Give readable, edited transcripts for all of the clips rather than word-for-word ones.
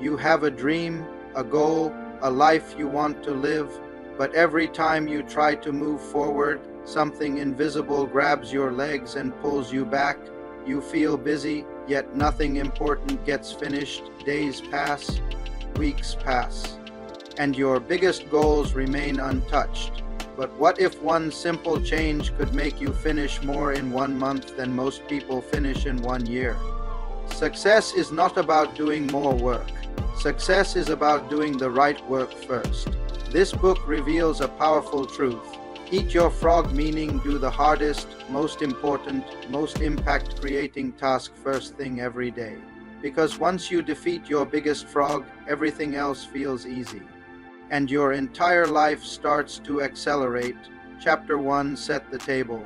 You have a dream, a goal, a life you want to live, but every time you try to move forward, something invisible grabs your legs and pulls you back. You feel busy, yet nothing important gets finished. Days pass, weeks pass, and your biggest goals remain untouched. But what if one simple change could make you finish more in 1 month than most people finish in 1 year? Success is not about doing more work. Success is about doing the right work first. This book reveals a powerful truth. Eat your frog, meaning do the hardest, most important, most impact-creating task first thing every day. Because once you defeat your biggest frog, everything else feels easy. And your entire life starts to accelerate. Chapter 1: Set the table.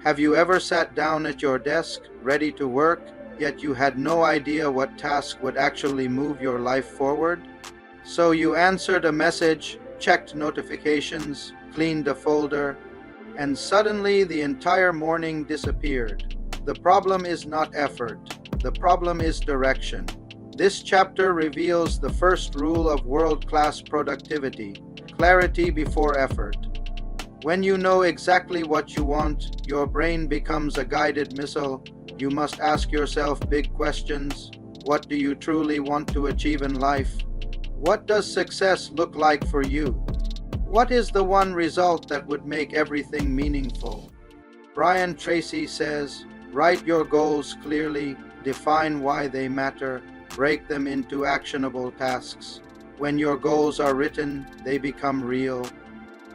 Have you ever sat down at your desk, ready to work, yet you had no idea what task would actually move your life forward? So you answered a message, checked notifications, cleaned a folder, and suddenly the entire morning disappeared. The problem is not effort. The problem is direction. This chapter reveals the first rule of world-class productivity: clarity before effort. When you know exactly what you want, your brain becomes a guided missile. You must ask yourself big questions. What do you truly want to achieve in life? What does success look like for you? What is the one result that would make everything meaningful? Brian Tracy says, write your goals clearly, define why they matter, break them into actionable tasks. When your goals are written, they become real.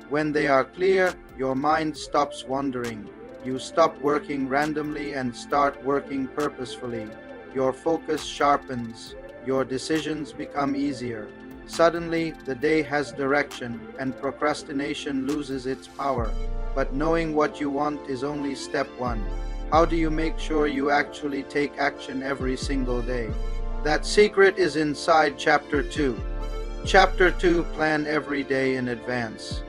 When they are clear, your mind stops wandering. You stop working randomly and start working purposefully. Your focus sharpens. Your decisions become easier. Suddenly, the day has direction, and procrastination loses its power. But knowing what you want is only step one. How do you make sure you actually take action every single day? That secret is inside Chapter 2. Chapter 2: Plan every day in advance.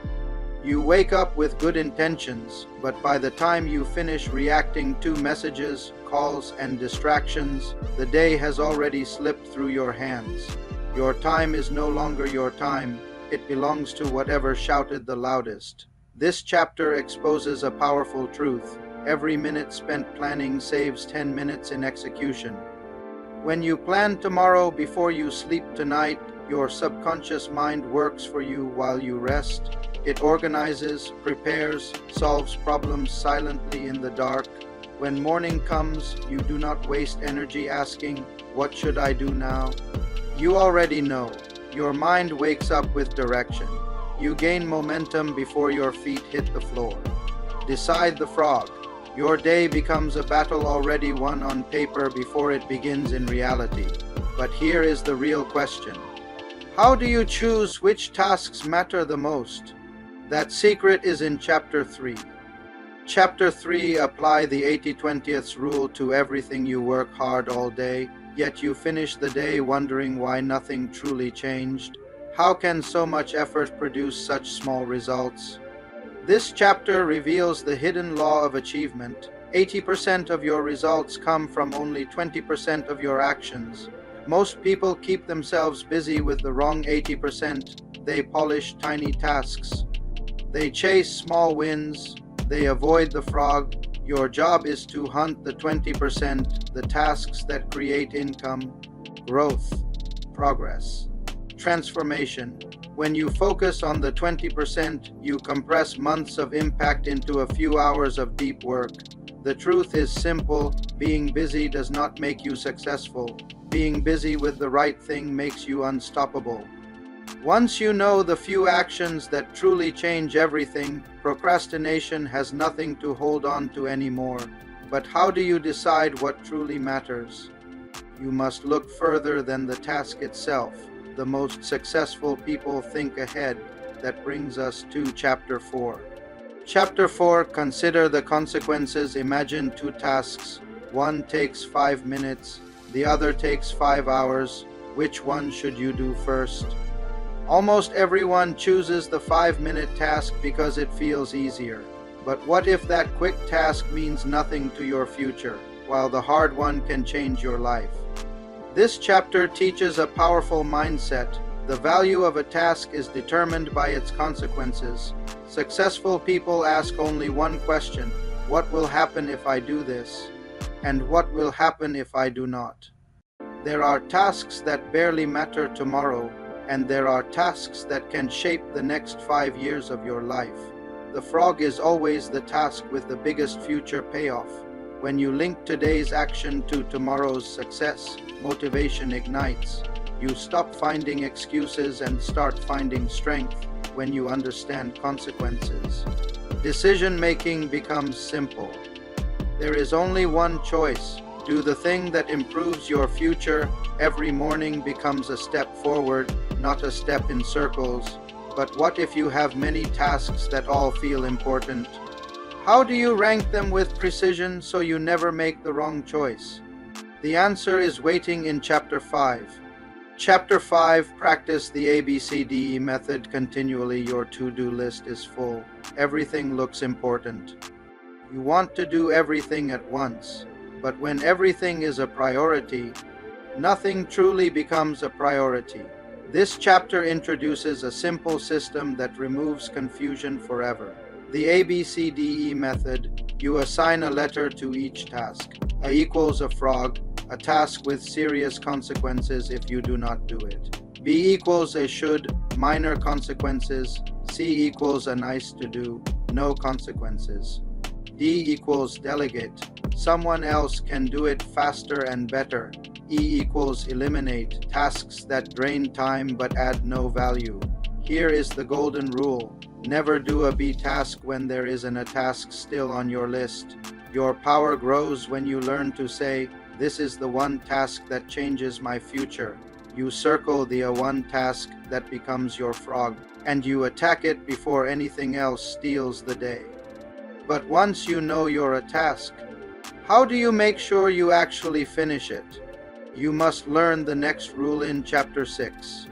You wake up with good intentions, but by the time you finish reacting to messages, calls, and distractions, the day has already slipped through your hands. Your time is no longer your time. It belongs to whatever shouted the loudest. This chapter exposes a powerful truth. Every minute spent planning saves 10 minutes in execution. When you plan tomorrow before you sleep tonight, your subconscious mind works for you while you rest. It organizes, prepares, solves problems silently in the dark. When morning comes, you do not waste energy asking, "What should I do now?" You already know. Your mind wakes up with direction. You gain momentum before your feet hit the floor. Decide the frog. Your day becomes a battle already won on paper before it begins in reality. But here is the real question. How do you choose which tasks matter the most? That secret is in Chapter 3. Chapter 3: Apply the 80-20th rule to everything. You work hard all day, yet you finish the day wondering why nothing truly changed. How can so much effort produce such small results? This chapter reveals the hidden law of achievement. 80% of your results come from only 20% of your actions. Most people keep themselves busy with the wrong 80%. They polish tiny tasks. They chase small wins. They avoid the frog. Your job is to hunt the 20%, the tasks that create income, growth, progress, transformation. When you focus on the 20%, you compress months of impact into a few hours of deep work. The truth is simple. Being busy does not make you successful. Being busy with the right thing makes you unstoppable. Once you know the few actions that truly change everything, procrastination has nothing to hold on to anymore. But how do you decide what truly matters? You must look further than the task itself. The most successful people think ahead. That brings us to Chapter 4. Chapter 4: Consider the consequences. Imagine two tasks. One takes 5 minutes, the other takes 5 hours. Which one should you do first? Almost everyone chooses the 5-minute task because it feels easier. But what if that quick task means nothing to your future, while the hard one can change your life? This chapter teaches a powerful mindset. The value of a task is determined by its consequences. Successful people ask only one question: what will happen if I do this? And what will happen if I do not? There are tasks that barely matter tomorrow, and there are tasks that can shape the next 5 years of your life. The frog is always the task with the biggest future payoff. When you link today's action to tomorrow's success, motivation ignites. You stop finding excuses and start finding strength when you understand consequences. Decision-making becomes simple. There is only one choice. Do the thing that improves your future. Every morning becomes a step forward, not a step in circles. But what if you have many tasks that all feel important? How do you rank them with precision so you never make the wrong choice? The answer is waiting in Chapter 5. Chapter 5, practice the ABCDE method continually. Your to-do list is full. Everything looks important. You want to do everything at once, but when everything is a priority, nothing truly becomes a priority. This chapter introduces a simple system that removes confusion forever. The ABCDE method. You assign a letter to each task. A equals a frog, a task with serious consequences if you do not do it. B equals a should, minor consequences. C equals a nice to do, no consequences. D equals delegate. Someone else can do it faster and better. E equals eliminate, tasks that drain time but add no value. Here is the golden rule. Never do a B task when there isn't a task still on your list. Your power grows when you learn to say, this is the one task that changes my future. You circle the one task that becomes your frog, and you attack it before anything else steals the day. But once you know you're a task, how do you make sure you actually finish it? You must learn the next rule in Chapter 6.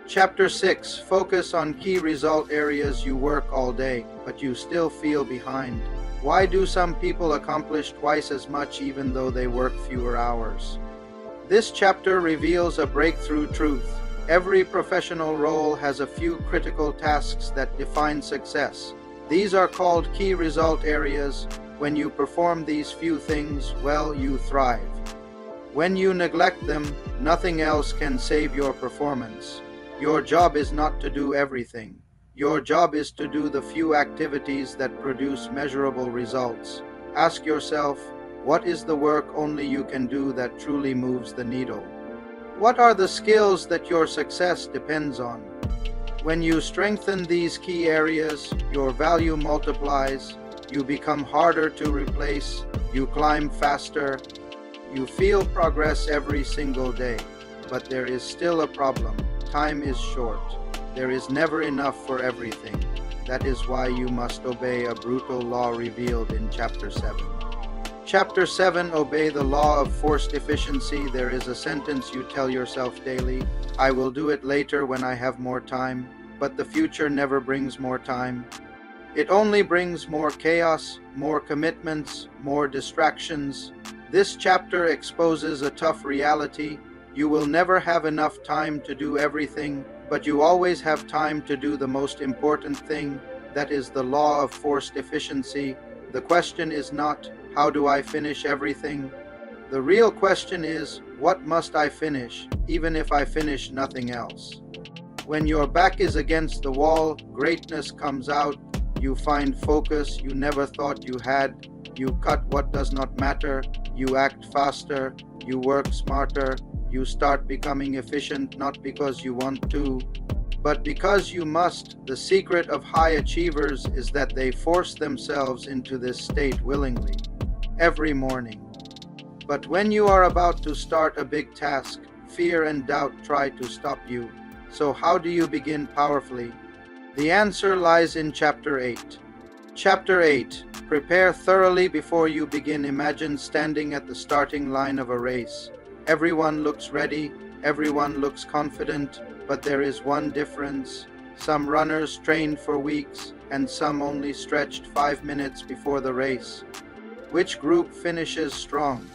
Chapter 6, focus on key result areas. You work all day, but you still feel behind. Why do some people accomplish twice as much even though they work fewer hours? This chapter reveals a breakthrough truth. Every professional role has a few critical tasks that define success. These are called key result areas. When you perform these few things well, you thrive. When you neglect them, nothing else can save your performance. Your job is not to do everything. Your job is to do the few activities that produce measurable results. Ask yourself, what is the work only you can do that truly moves the needle? What are the skills that your success depends on? When you strengthen these key areas, your value multiplies. You become harder to replace. You climb faster. You feel progress every single day. But there is still a problem. Time is short. There is never enough for everything. That is why you must obey a brutal law revealed in Chapter 7. Chapter 7, obey the law of forced efficiency. There is a sentence you tell yourself daily. I will do it later when I have more time. But the future never brings more time. It only brings more chaos, more commitments, more distractions. This chapter exposes a tough reality. You will never have enough time to do everything, but you always have time to do the most important thing. That is the law of forced efficiency. The question is not, how do I finish everything? The real question is, what must I finish, even if I finish nothing else? When your back is against the wall, greatness comes out. You find focus you never thought you had. You cut what does not matter. You act faster. You work smarter. You start becoming efficient not because you want to, but because you must. The secret of high achievers is that they force themselves into this state willingly, every morning. But when you are about to start a big task, fear and doubt try to stop you. So how do you begin powerfully? The answer lies in Chapter 8. Chapter 8. Prepare thoroughly before you begin. Imagine standing at the starting line of a race. Everyone looks ready, everyone looks confident, but there is one difference. Some runners trained for weeks, and some only stretched 5 minutes before the race. Which group finishes strong?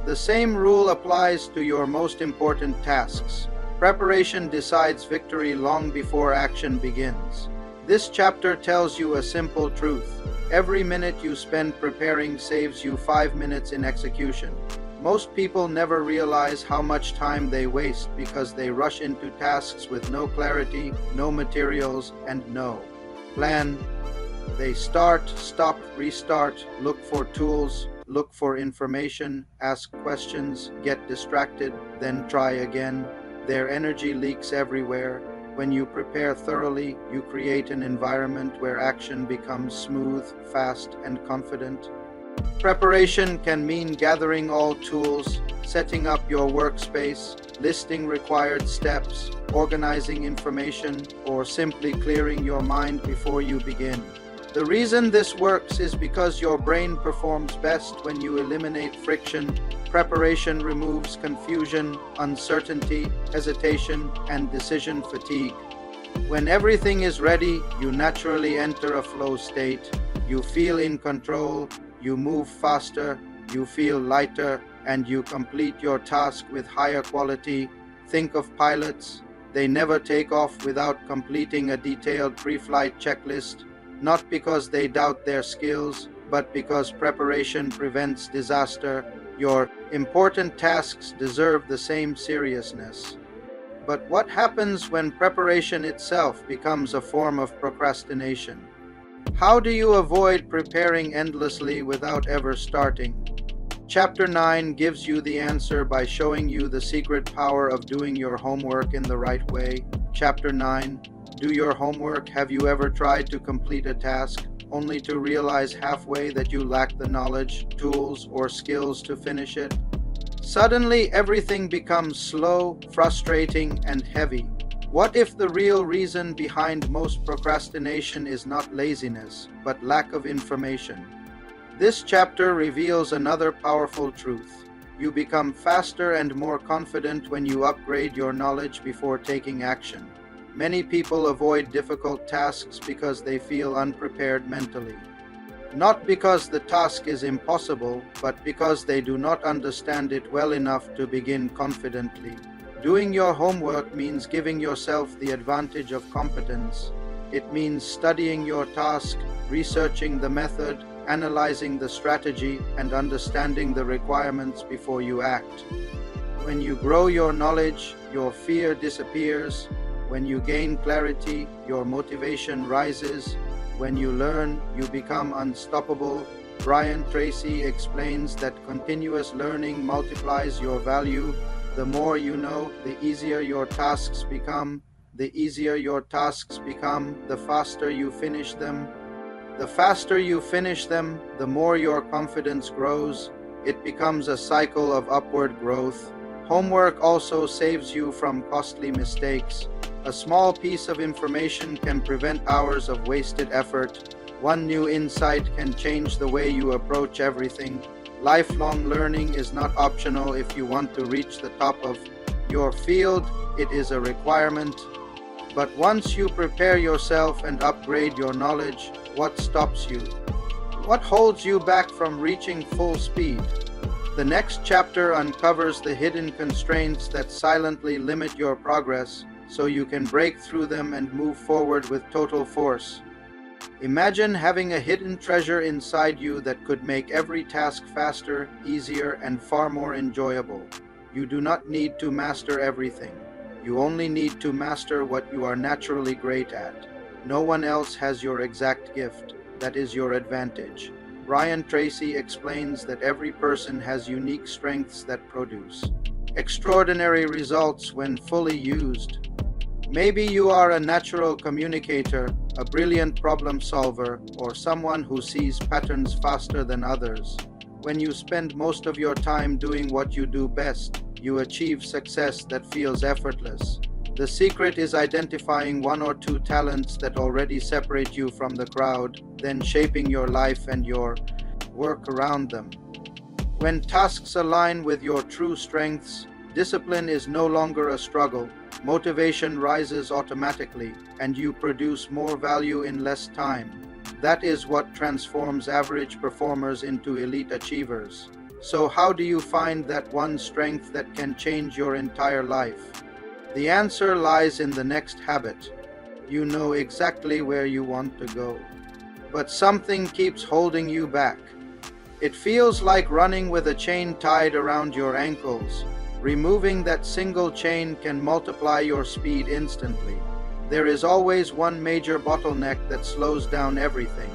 The same rule applies to your most important tasks. Preparation decides victory long before action begins. This chapter tells you a simple truth. Every minute you spend preparing saves you 5 minutes in execution. Most people never realize how much time they waste because they rush into tasks with no clarity, no materials, and no plan. They start, stop, restart, look for tools, look for information, ask questions, get distracted, then try again. Their energy leaks everywhere. When you prepare thoroughly, you create an environment where action becomes smooth, fast, and confident. Preparation can mean gathering all tools, setting up your workspace, listing required steps, organizing information, or simply clearing your mind before you begin. The reason this works is because your brain performs best when you eliminate friction. Preparation removes confusion, uncertainty, hesitation, and decision fatigue. When everything is ready, you naturally enter a flow state. You feel in control, you move faster, you feel lighter, and you complete your task with higher quality. Think of pilots. They never take off without completing a detailed pre-flight checklist, not because they doubt their skills, but because preparation prevents disaster. Your important tasks deserve the same seriousness. But what happens when preparation itself becomes a form of procrastination? How do you avoid preparing endlessly without ever starting? Chapter 9 gives you the answer by showing you the secret power of doing your homework in the right way. Chapter 9. Do your homework. Have you ever tried to complete a task only to realize halfway that you lack the knowledge, tools, or skills to finish it? Suddenly, everything becomes slow, frustrating, and heavy. What if the real reason behind most procrastination is not laziness, but lack of information? This chapter reveals another powerful truth. You become faster and more confident when you upgrade your knowledge before taking action. Many people avoid difficult tasks because they feel unprepared mentally. Not because the task is impossible, but because they do not understand it well enough to begin confidently. Doing your homework means giving yourself the advantage of competence. It means studying your task, researching the method, analyzing the strategy, and understanding the requirements before you act. When you grow your knowledge, your fear disappears. When you gain clarity, your motivation rises. When you learn, you become unstoppable. Brian Tracy explains that continuous learning multiplies your value. The more you know, the easier your tasks become. The easier your tasks become, the faster you finish them. The faster you finish them, the more your confidence grows. It becomes a cycle of upward growth. Homework also saves you from costly mistakes. A small piece of information can prevent hours of wasted effort. One new insight can change the way you approach everything. Lifelong learning is not optional if you want to reach the top of your field. It is a requirement. But once you prepare yourself and upgrade your knowledge, what stops you? What holds you back from reaching full speed? The next chapter uncovers the hidden constraints that silently limit your progress, so you can break through them and move forward with total force. Imagine having a hidden treasure inside you that could make every task faster, easier, and far more enjoyable. You do not need to master everything. You only need to master what you are naturally great at. No one else has your exact gift. That is your advantage. Brian Tracy explains that every person has unique strengths that produce extraordinary results when fully used. Maybe you are a natural communicator, a brilliant problem solver, or someone who sees patterns faster than others. When you spend most of your time doing what you do best, you achieve success that feels effortless. The secret is identifying one or two talents that already separate you from the crowd, then shaping your life and your work around them. When tasks align with your true strengths, discipline is no longer a struggle. Motivation rises automatically, and you produce more value in less time. That is what transforms average performers into elite achievers. So how do you find that one strength that can change your entire life? The answer lies in the next habit. You know exactly where you want to go, but something keeps holding you back. It feels like running with a chain tied around your ankles. Removing that single chain can multiply your speed instantly. There is always one major bottleneck that slows down everything.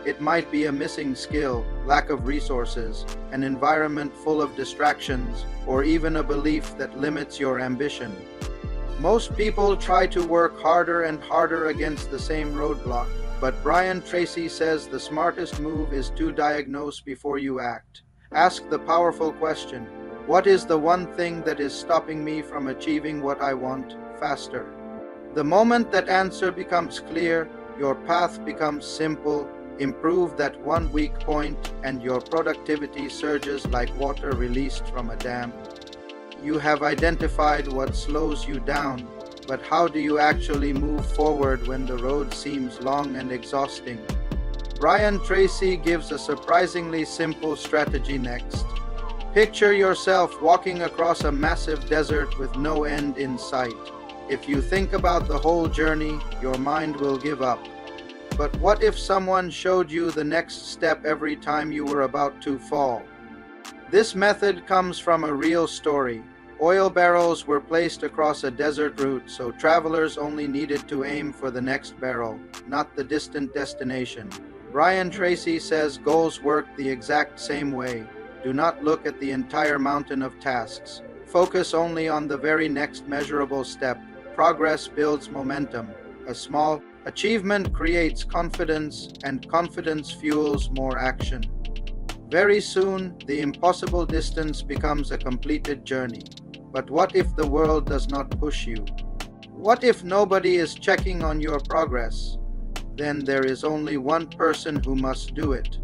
It might be a missing skill, lack of resources, an environment full of distractions, or even a belief that limits your ambition. Most people try to work harder and harder against the same roadblock, but Brian Tracy says the smartest move is to diagnose before you act. Ask the powerful question, what is the one thing that is stopping me from achieving what I want faster? The moment that answer becomes clear, your path becomes simple. Improve that one weak point and your productivity surges like water released from a dam. You have identified what slows you down, but how do you actually move forward when the road seems long and exhausting? Brian Tracy gives a surprisingly simple strategy next. Picture yourself walking across a massive desert with no end in sight. If you think about the whole journey, your mind will give up. But what if someone showed you the next step every time you were about to fall? This method comes from a real story. Oil barrels were placed across a desert route, so travelers only needed to aim for the next barrel, not the distant destination. Brian Tracy says goals work the exact same way. Do not look at the entire mountain of tasks. Focus only on the very next measurable step. Progress builds momentum. A small achievement creates confidence, and confidence fuels more action. Very soon, the impossible distance becomes a completed journey. But what if the world does not push you? What if nobody is checking on your progress? Then there is only one person who must do it.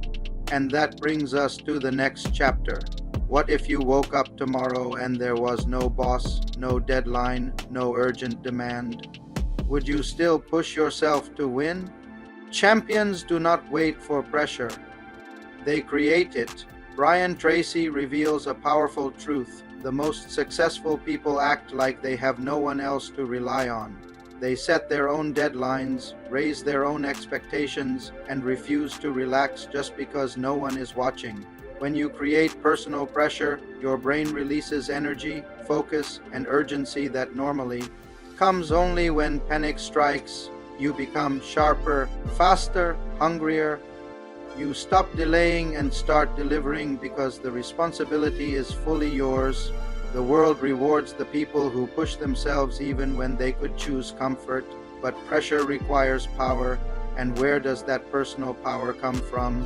And that brings us to the next chapter. What if you woke up tomorrow and there was no boss, no deadline, no urgent demand? Would you still push yourself to win? Champions do not wait for pressure. They create it. Brian Tracy reveals a powerful truth. The most successful people act like they have no one else to rely on. They set their own deadlines, raise their own expectations, and refuse to relax just because no one is watching. When you create personal pressure, your brain releases energy, focus, and urgency that normally comes only when panic strikes. You become sharper, faster, hungrier. You stop delaying and start delivering because the responsibility is fully yours. The world rewards the people who push themselves even when they could choose comfort, but pressure requires power, and where does that personal power come from?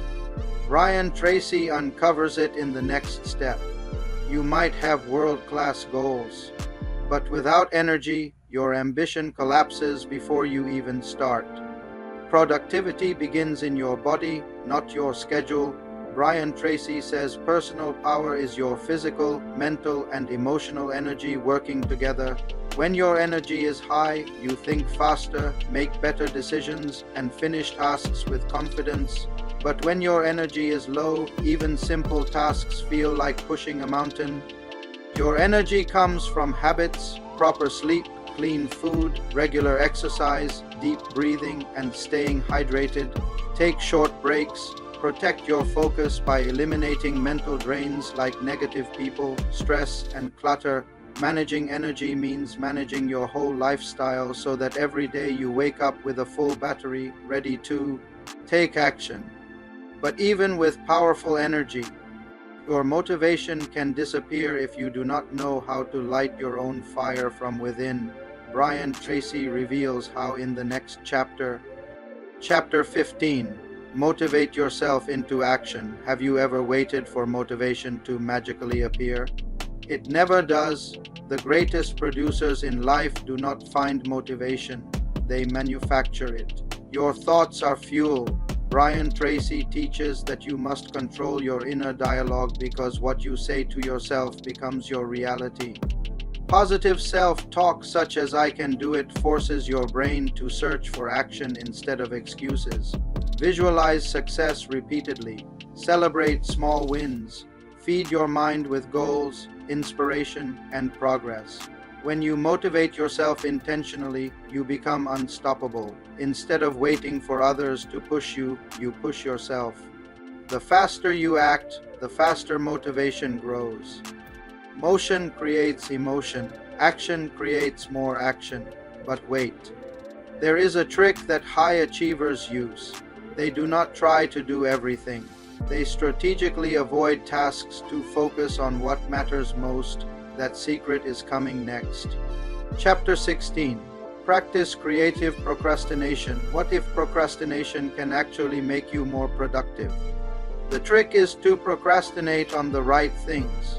Brian Tracy uncovers it in the next step. You might have world-class goals, but without energy, your ambition collapses before you even start. Productivity begins in your body, not your schedule. Brian Tracy says personal power is your physical, mental, and emotional energy working together. When your energy is high, you think faster, make better decisions, and finish tasks with confidence. But when your energy is low, even simple tasks feel like pushing a mountain. Your energy comes from habits, proper sleep, clean food, regular exercise, deep breathing, and staying hydrated. Take short breaks. Protect your focus by eliminating mental drains like negative people, stress, and clutter. Managing energy means managing your whole lifestyle so that every day you wake up with a full battery, ready to take action. But even with powerful energy, your motivation can disappear if you do not know how to light your own fire from within. Brian Tracy reveals how in the next chapter. Chapter 15. Motivate yourself into action. Have you ever waited for motivation to magically appear? It never does. The greatest producers in life do not find motivation. They manufacture it. Your thoughts are fuel. Brian Tracy teaches that you must control your inner dialogue because what you say to yourself becomes your reality. Positive self-talk such as "I can do it" forces your brain to search for action instead of excuses. Visualize success repeatedly. Celebrate small wins. Feed your mind with goals, inspiration, and progress. When you motivate yourself intentionally, you become unstoppable. Instead of waiting for others to push you, you push yourself. The faster you act, the faster motivation grows. Motion creates emotion. Action creates more action. But wait. There is a trick that high achievers use. They do not try to do everything. They strategically avoid tasks to focus on what matters most. That secret is coming next. Chapter 16. Practice creative procrastination. What if procrastination can actually make you more productive? The trick is to procrastinate on the right things.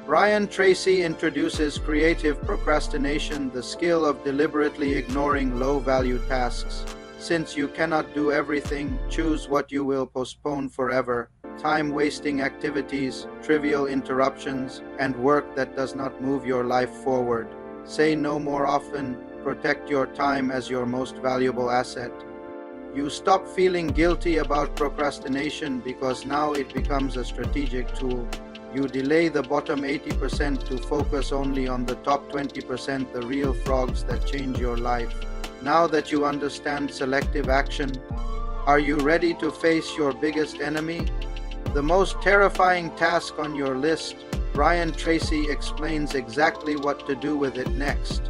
Brian Tracy introduces creative procrastination, the skill of deliberately ignoring low-value tasks. Since you cannot do everything, choose what you will postpone forever. Time-wasting activities, trivial interruptions, and work that does not move your life forward. Say no more often. Protect your time as your most valuable asset. You stop feeling guilty about procrastination because now it becomes a strategic tool. You delay the bottom 80% to focus only on the top 20%, the real frogs that change your life. Now that you understand selective action, are you ready to face your biggest enemy? The most terrifying task on your list. Brian Tracy explains exactly what to do with it next.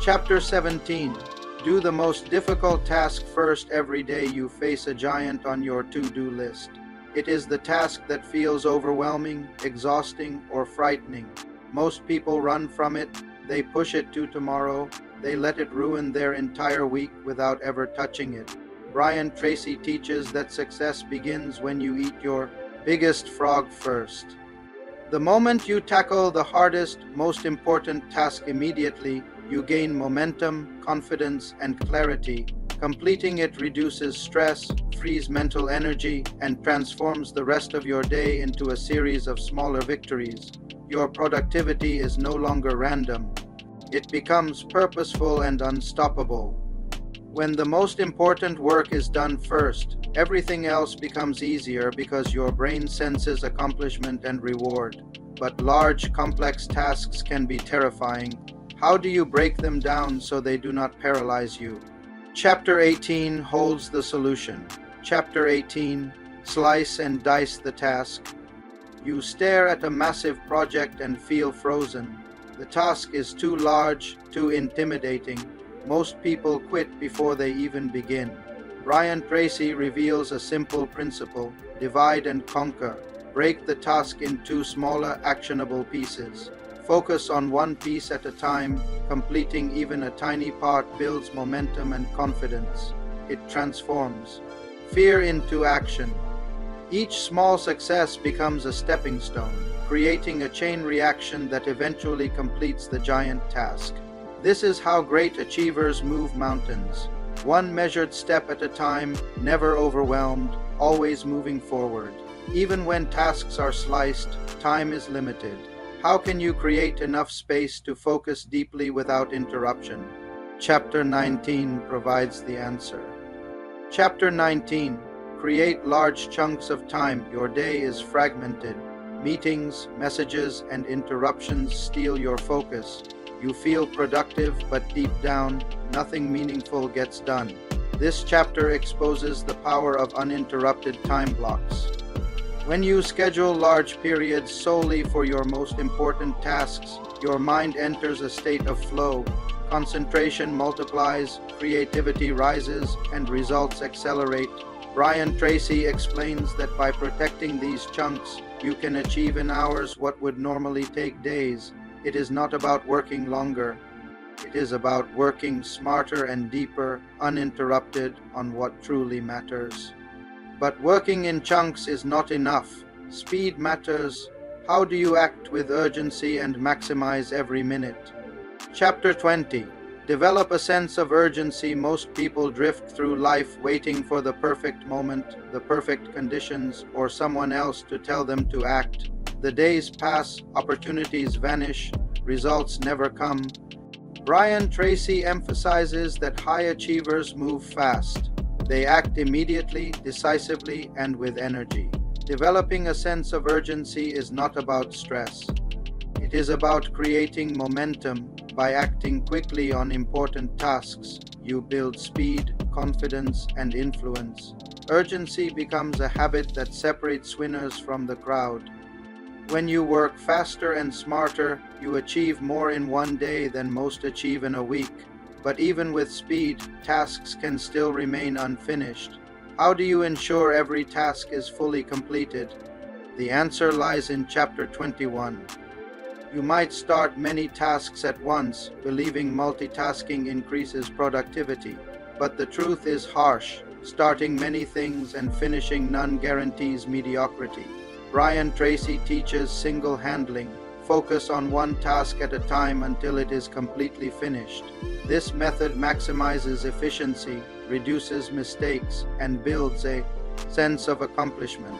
Chapter 17. Do the most difficult task first. Every day you face a giant on your to-do list. It is the task that feels overwhelming, exhausting, or frightening. Most people run from it. They push it to tomorrow. They let it ruin their entire week without ever touching it. Brian Tracy teaches that success begins when you eat your biggest frog first. The moment you tackle the hardest, most important task immediately, you gain momentum, confidence, and clarity. Completing it reduces stress, frees mental energy, and transforms the rest of your day into a series of smaller victories. Your productivity is no longer random. It becomes purposeful and unstoppable. When the most important work is done first, everything else becomes easier because your brain senses accomplishment and reward. But large, complex tasks can be terrifying. How do you break them down so they do not paralyze you? Chapter 18 holds the solution. Chapter 18. Slice and dice the task. You stare at a massive project and feel frozen. The task is too large, too intimidating. Most people quit before they even begin. Brian Tracy reveals a simple principle: divide and conquer. Break the task into smaller, actionable pieces. Focus on one piece at a time. Completing even a tiny part builds momentum and confidence. It transforms fear into action. Each small success becomes a stepping stone, creating a chain reaction that eventually completes the giant task. This is how great achievers move mountains. One measured step at a time, never overwhelmed, always moving forward. Even when tasks are sliced, time is limited. How can you create enough space to focus deeply without interruption? Chapter 19 provides the answer. Chapter 19. Create large chunks of time. Your day is fragmented. Meetings, messages, and interruptions steal your focus. You feel productive, but deep down, nothing meaningful gets done. This chapter exposes the power of uninterrupted time blocks. When you schedule large periods solely for your most important tasks, your mind enters a state of flow. Concentration multiplies, creativity rises, and results accelerate. Brian Tracy explains that by protecting these chunks, you can achieve in hours what would normally take days. It is not about working longer. It is about working smarter and deeper, uninterrupted, on what truly matters. But working in chunks is not enough. Speed matters. How do you act with urgency and maximize every minute? Chapter 20. Develop a sense of urgency. Most people drift through life waiting for the perfect moment, the perfect conditions, or someone else to tell them to act. The days pass, opportunities vanish, results never come. Brian Tracy emphasizes that high achievers move fast. They act immediately, decisively, and with energy. Developing a sense of urgency is not about stress. It is about creating momentum. By acting quickly on important tasks, you build speed, confidence, and influence. Urgency becomes a habit that separates winners from the crowd. When you work faster and smarter, you achieve more in one day than most achieve in a week. But even with speed, tasks can still remain unfinished. How do you ensure every task is fully completed? The answer lies in Chapter 21. You might start many tasks at once, believing multitasking increases productivity. But the truth is harsh. Starting many things and finishing none guarantees mediocrity. Brian Tracy teaches single handling. Focus on one task at a time until it is completely finished. This method maximizes efficiency, reduces mistakes, and builds a sense of accomplishment.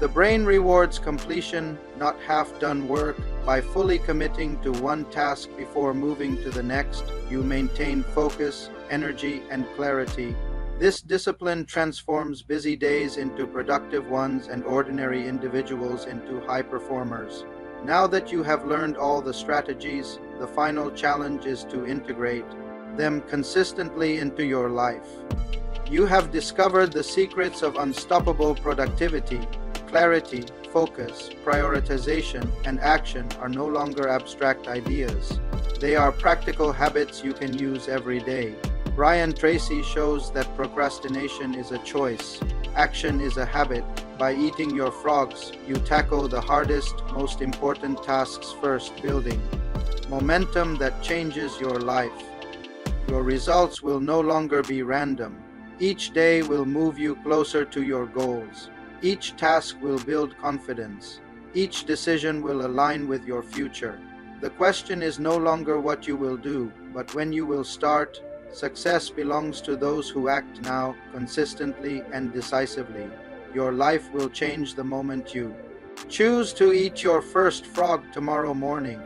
The brain rewards completion, not half-done work. By fully committing to one task before moving to the next, you maintain focus, energy, and clarity. This discipline transforms busy days into productive ones and ordinary individuals into high performers. Now that you have learned all the strategies, the final challenge is to integrate them consistently into your life. You have discovered the secrets of unstoppable productivity. Clarity, focus, prioritization, and action are no longer abstract ideas. They are practical habits you can use every day. Brian Tracy shows that procrastination is a choice. Action is a habit. By eating your frogs, you tackle the hardest, most important tasks first, building momentum that changes your life. Your results will no longer be random. Each day will move you closer to your goals. Each task will build confidence. Each decision will align with your future. The question is no longer what you will do, but when you will start. Success belongs to those who act now, consistently and decisively. Your life will change the moment you choose to eat your first frog tomorrow morning.